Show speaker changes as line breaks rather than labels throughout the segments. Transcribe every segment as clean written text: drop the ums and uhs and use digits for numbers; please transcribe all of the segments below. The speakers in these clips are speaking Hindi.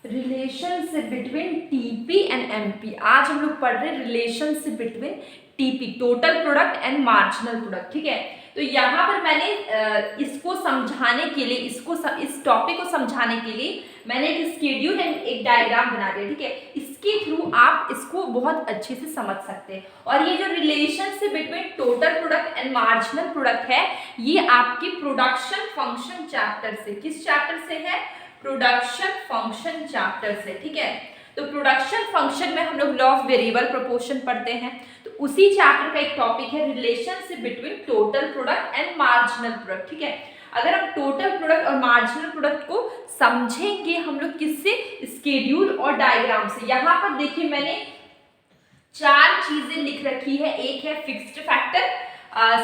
Relationship between TP and MP. आज हम लोग पढ़ रहे हैं relationship between TP, total product and marginal product. ठीक है, तो यहाँ पर मैंने इसको समझाने के लिए, इस टॉपिक को समझाने के लिए मैंने एक स्केड्यूल एंड एक डायग्राम बना दिया। ठीक है, इसके थ्रू आप इसको बहुत अच्छे से समझ सकते हैं। और ये जो relationship between total product and marginal product है, ये आपकी प्रोडक्शन फंक्शन चैप्टर से, किस चैप्टर से है? प्रोडक्शन फंक्शन चैप्टर से। ठीक है, तो प्रोडक्शन फंक्शन में हम लोग लॉ ऑफ वेरिएबल प्रोपोर्शन पढ़ते हैं, तो उसी चैप्टर का एक टॉपिक है relationship between total product and marginal product. ठीक है, अगर हम टोटल प्रोडक्ट और मार्जिनल प्रोडक्ट को समझेंगे हम लोग किससे? स्केड्यूल और डायग्राम से। यहाँ पर देखिए मैंने 4 चीजें लिख रखी है। एक है फिक्स्ड फैक्टर,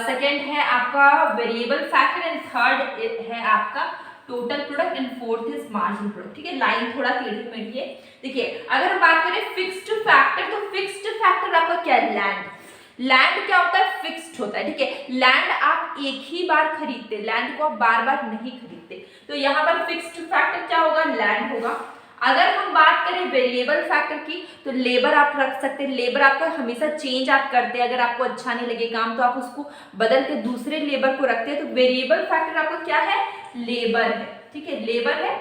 सेकेंड है आपका वेरिएबल फैक्टर एंड थर्ड है आपका total product and fourth is marginal product. ठीक है, लाइन थोड़ा टेढ़ी मेढ़ी है। देखिए अगर हम बात करें फिक्स्ड फैक्टर, तो फिक्स्ड फैक्टर आपका क्या है? लैंड क्या होता है? फिक्स्ड होता है। ठीक है, लैंड आप एक ही बार खरीदते, लैंड को आप बार बार नहीं खरीदते, तो यहाँ पर फिक्स्ड फैक्टर क्या होगा? लैंड होगा। अगर हम बात करें वेरिएबल फैक्टर की, तो लेबर आप रख सकते हैं। लेबर आपका हमेशा चेंज आप करते हैं, अगर आपको अच्छा नहीं लगे काम तो आप उसको बदल के दूसरे लेबर को रखते हैं। तो वेरिएबल फैक्टर आपका क्या है? लेबर है। ठीक है, लेबर है।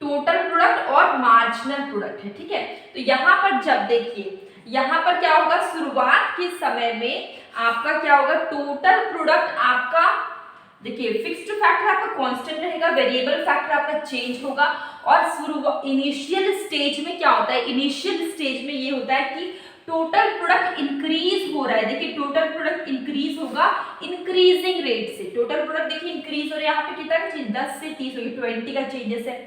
टोटल प्रोडक्ट और मार्जिनल प्रोडक्ट है। ठीक है, तो यहाँ पर जब देखिए यहाँ पर क्या होगा? शुरुआत के समय में आपका क्या होगा? टोटल प्रोडक्ट आपका, देखिए फिक्स्ड फैक्टर आपका कांस्टेंट रहेगा, वेरिएबल फैक्टर आपका चेंज होगा। और इनिशियल स्टेज में क्या होता है? इनिशियल स्टेज में ये होता है कि टोटल प्रोडक्ट इंक्रीज हो रहा है। देखिए टोटल प्रोडक्ट इंक्रीज होगा इंक्रीजिंग रेट से। टोटल प्रोडक्ट देखिए इंक्रीज हो रहा है, यहाँ पे कितना का चेंज? 10 से 30 हो गया, 20 का चेंजेस है।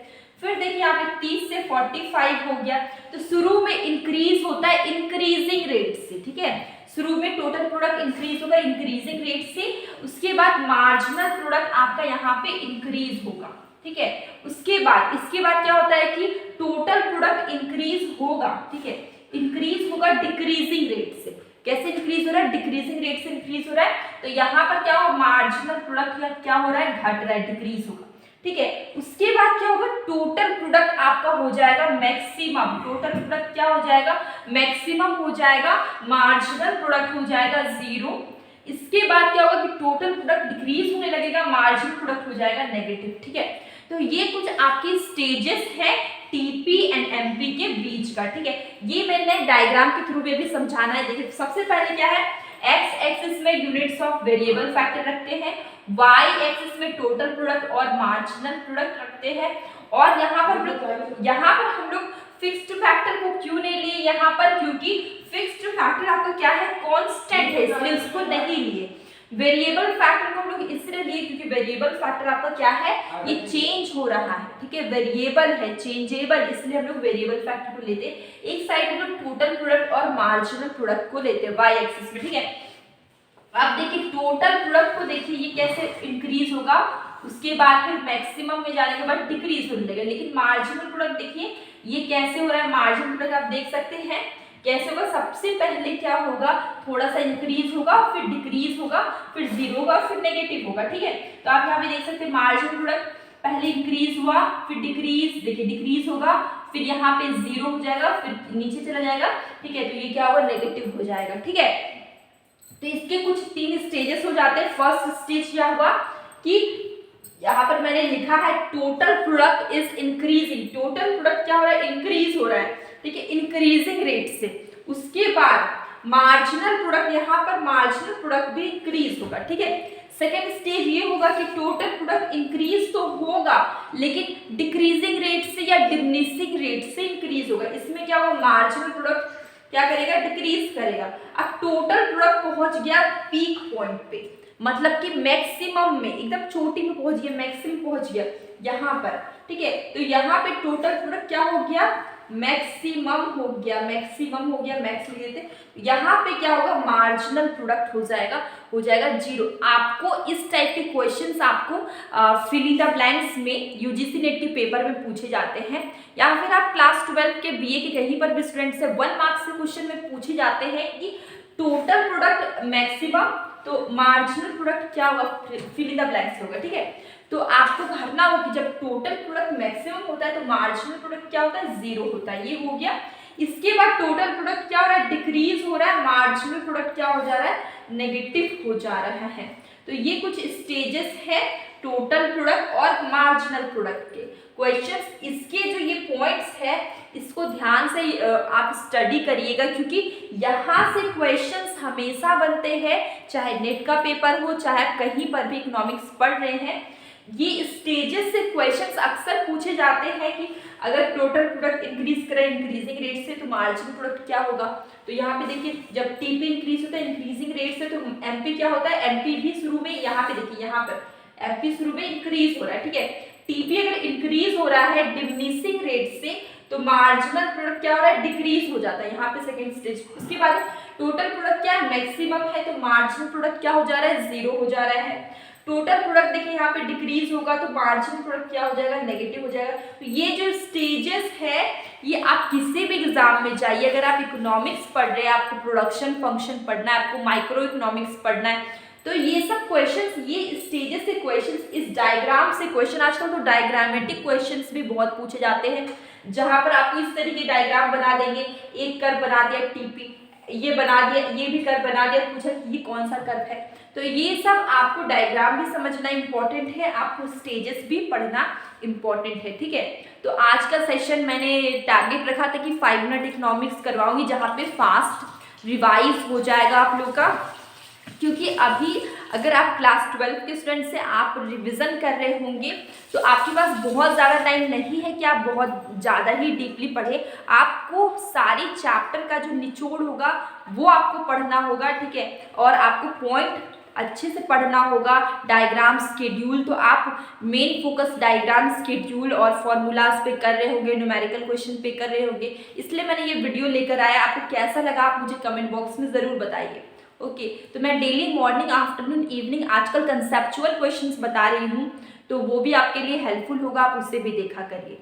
फिर देखिए यहाँ पे 30 से 45 हो गया। तो शुरू में इंक्रीज होता है इंक्रीजिंग रेट से। ठीक है, शुरू में टोटल प्रोडक्ट इंक्रीज होगा इंक्रीजिंग रेट से, उसके बाद मार्जिनल प्रोडक्ट आपका यहाँ पे इंक्रीज होगा। ठीक है, इसके बाद क्या होता है कि टोटल प्रोडक्ट इंक्रीज होगा। ठीक है, इंक्रीज होगा डिक्रीजिंग रेट से। कैसे इंक्रीज हो रहा है? डिक्रीजिंग रेट से इंक्रीज हो रहा है। तो यहाँ पर क्या होगा? मार्जिनल प्रोडक्ट क्या हो रहा है? घट रहा है, डिक्रीज होगा। ठीक है, उसके बाद क्या होगा? टोटल प्रोडक्ट आपका हो जाएगा मैक्सिमम। टोटल प्रोडक्ट क्या हो जाएगा? मैक्सिमम हो जाएगा, मार्जिनल प्रोडक्ट हो जाएगा 0। इसके बाद क्या होगा कि टोटल प्रोडक्ट डिक्रीज होने लगेगा, मार्जिनल प्रोडक्ट हो जाएगा नेगेटिव। ठीक है, तो ये कुछ आपकी स्टेजेस है टीपी एंड एमपी के बीच का। ठीक है, ये मैंने डायग्राम के थ्रू भी समझाना है। देखिए सबसे पहले क्या है? एक्स एक्सिस में यूनिट्स ऑफ वेरिएबल फैक्टर रखते हैं, वाई एक्सिस में टोटल प्रोडक्ट और मार्जिनल प्रोडक्ट रखते हैं। और यहाँ पर हम लोग फिक्स्ड फैक्टर को क्यों नहीं लिए यहाँ पर? क्योंकि फिक्स्ड फैक्टर आपका क्या है? कांस्टेंट है, इसलिए उसको नहीं लिए। वेरिएबल फैक्टर को हम लोग इसलिए लिए क्योंकि वेरिएबल फैक्टर आपका क्या है? ये चेंज हो रहा है। ठीक है, वेरिएबल है, चेंजेबल, इसलिए हम लोग वेरिएबल फैक्टर को लेते हैं। एक साइड हम लोग टोटल प्रोडक्ट और मार्जिनल प्रोडक्ट को लेते हैं वाई एक्सिस में। ठीक है, अब देखिए टोटल प्रोडक्ट को देखिए ये कैसे इंक्रीज होगा, उसके बाद फिर मैक्सिमम में जाने के बाद डिक्रीज होने लगेगा। लेकिन मार्जिनल प्रोडक्ट देखिए ये कैसे हो रहा है? मार्जिनल प्रोडक्ट आप देख सकते हैं कैसे होगा? सबसे पहले क्या होगा? थोड़ा सा इंक्रीज होगा, फिर डिक्रीज होगा, फिर 0 होगा, फिर नेगेटिव होगा। ठीक है, तो आप यहाँ पे देख सकते हैं मार्जिनल प्रोडक्ट पहले इंक्रीज हुआ, फिर डिक्रीज, देखिए डिक्रीज होगा, फिर यहाँ पे 0 हो जाएगा, फिर नीचे चला जाएगा। ठीक है, तो ये क्या होगा? नेगेटिव हो जाएगा। ठीक है, तो इसके कुछ 3 स्टेजेस हो जाते हैं। फर्स्ट स्टेज क्या हुआ कि यहाँ पर मैंने लिखा है total product is increasing. Total product क्या हो रहा है? इंक्रीज हो रहा है। ठीक है, इंक्रीजिंग रेट से। उसके बाद मार्जिनल प्रोडक्ट, यहाँ पर मार्जिनल प्रोडक्ट भी इंक्रीज होगा। ठीक है, सेकेंड स्टेज ये होगा कि टोटल प्रोडक्ट इंक्रीज तो होगा लेकिन डिक्रीजिंग रेट से या डिमिनिशिंग रेट से इंक्रीज होगा। इसमें क्या होगा? मार्जिनल प्रोडक्ट क्या करेगा? डिक्रीज करेगा। अब टोटल प्रोडक्ट पहुंच गया पीक पॉइंट पे, मतलब कि मैक्सिमम में, एकदम चोटी में पहुंच गया, मैक्सिमम पहुंच गया यहाँ पर। ठीक है, तो यहाँ पे टोटल प्रोडक्ट क्या हो गया? मैक्सिमम हो गया, मैक्सिमम हो गया, मैक्स लिख देते। यहाँ पे क्या होगा? मार्जिनल प्रोडक्ट हो जाएगा 0। आपको इस टाइप के क्वेश्चंस आपको फिल इन द ब्लैंक्स में यूजीसी नेट के पेपर में पूछे जाते हैं, या फिर आप क्लास 12 के बीए के कहीं पर भी स्टूडेंट से 1 मार्क्स के क्वेश्चन में पूछे जाते हैं कि टोटल प्रोडक्ट मैक्सिमम, तो मार्जिनल प्रोडक्ट क्या होगा? फिल इन द ब्लैंक्स होगा। ठीक है, तो आपको भरना हो कि जब टोटल प्रोडक्ट मैक्सिमम होता है तो मार्जिनल प्रोडक्ट क्या होता है, 0 होता है। ये हो गया। इसके बाद टोटल प्रोडक्ट क्या हो रहा है, डिक्रीज हो रहा है, मार्जिनल प्रोडक्ट क्या हो जा रहा है, नेगेटिव हो जा रहा है। तो ये कुछ स्टेजेस है टोटल प्रोडक्ट और मार्जिनल प्रोडक्ट के। क्वेश्चंस इसके जो ये पॉइंट्स है इसको ध्यान से आप स्टडी करिएगा, क्योंकि यहाँ से क्वेश्चंस हमेशा बनते हैं, चाहे नेट का पेपर हो, चाहे आप कहीं पर भी इकोनॉमिक्स पढ़ रहे हैं। ये स्टेजेस से क्वेश्चंस अक्सर पूछे जाते हैं कि अगर टोटल प्रोडक्ट इंक्रीज करें इंक्रीजिंग रेट से तो मार्जिनल प्रोडक्ट क्या होगा। तो यहाँ पे देखिए जब टीपी इंक्रीज होता है इंक्रीजिंग रेट से तो एमपी क्या होता है, एमपी भी शुरू में, यहाँ पे देखिए यहाँ पर एमपी शुरू में इंक्रीज हो रहा है, ठीक है। टीपी अगर इंक्रीज हो रहा है डिमिनिशिंग रेट से तो मार्जिनल प्रोडक्ट क्या हो रहा है, डिक्रीज हो जाता है, यहाँ पे सेकंड स्टेज। उसके बाद टोटल प्रोडक्ट क्या मैक्सिमम है तो मार्जिनल प्रोडक्ट क्या हो जा रहा है, 0 हो जा रहा है। टोटल प्रोडक्ट देखिए यहाँ पे डिक्रीज होगा तो मार्जिनल प्रोडक्ट क्या हो जाएगा, नेगेटिव हो जाएगा। तो ये जो स्टेजेस है ये आप किसी भी एग्जाम में जाइए, अगर आप इकोनॉमिक्स पढ़ रहे हैं, आपको प्रोडक्शन फंक्शन पढ़ना है, आपको माइक्रो इकोनॉमिक्स पढ़ना है, तो ये सब क्वेश्चंस, ये स्टेजेस से क्वेश्चंस, इस डायग्राम से क्वेश्चन, आजकल तो डायग्रामेटिक क्वेश्चंस भी बहुत पूछे जाते हैं, जहां पर आपको इस तरीके डायग्राम बना देंगे, एक कर्व बना दिया टीपी, ये बना दिया, ये भी कर्व बना दिया, पूछा कि ये कौन सा कर्व है। तो ये सब आपको डायग्राम भी समझना इंपॉर्टेंट है, आपको स्टेजेस भी पढ़ना इंपॉर्टेंट है, ठीक है। तो आज का सेशन मैंने टारगेट रखा था कि 5 मिनट इकोनॉमिक्स करवाऊंगी, जहाँ पे फास्ट रिवाइज हो जाएगा आप लोग का, क्योंकि अभी अगर आप क्लास 12 के स्टूडेंट से आप रिवीजन कर रहे होंगे तो आपके पास बहुत ज़्यादा टाइम नहीं है कि आप बहुत ज़्यादा ही डीपली पढ़े। आपको सारी चैप्टर का जो निचोड़ होगा वो आपको पढ़ना होगा, ठीक है, और आपको पॉइंट अच्छे से पढ़ना होगा। डायग्राम स्केड्यूल तो आप मेन फोकस डायग्राम स्केड्यूल और फॉर्मूलाज पे कर रहे होंगे, न्यूमेरिकल क्वेश्चन पे कर रहे होंगे, इसलिए मैंने ये वीडियो लेकर आया। आपको कैसा लगा आप मुझे कमेंट बॉक्स में ज़रूर बताइए। ओके तो मैं डेली मॉर्निंग आफ्टरनून इवनिंग आजकल कंसेप्चुअल क्वेश्चंस बता रही हूँ, तो वो भी आपके लिए हेल्पफुल होगा, आप उससे भी देखा करिए।